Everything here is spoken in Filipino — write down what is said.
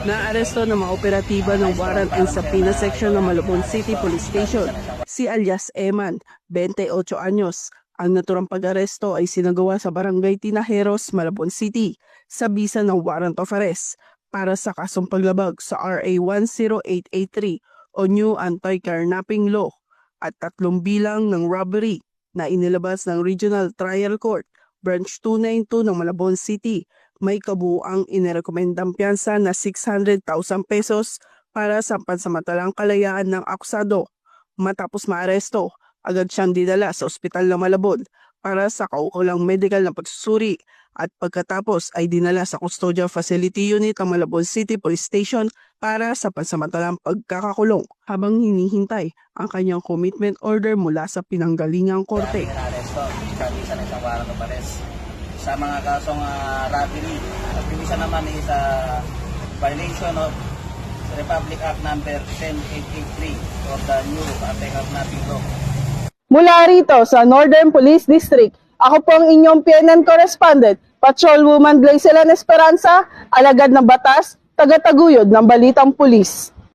Naaresto ng mga operatiba ng Warrant and Sapina Section ng Malabon City Police Station si alias Eman, 28 anyos. Ang naturang pag-aresto ay sinagawa sa Barangay Tinajeros, Malabon City sa bisa ng Warrant of Arrest para sa kasong paglabag sa RA 10883 o New Anti-Carnapping Law at 3 bilang ng robbery na inilabas ng Regional Trial Court Branch 292 ng Malabon City. May kabuuang inirekomendang piyansa na 600,000 pesos para sa pansamantalang kalayaan ng akusado. Matapos maaresto, agad siyang dinala sa ospital ng Malabon para sa kaukulang medical na pagsusuri at pagkatapos ay dinala sa Custodial Facility Unit ng Malabon City Police Station para sa pansamantalang pagkakakulong habang hinihintay ang kanyang commitment order mula sa pinanggalingang korte. Sa mga kasong robbery at yung isa naman is violation of Republic Act number 10883 or the new Anti-Carnapping Law. Mula rito sa Northern Police District, ako po ang inyong PNN correspondent, Patrolwoman Glycelan Esperanza, alagad ng batas, taga-taguyod ng Balitang Pulis.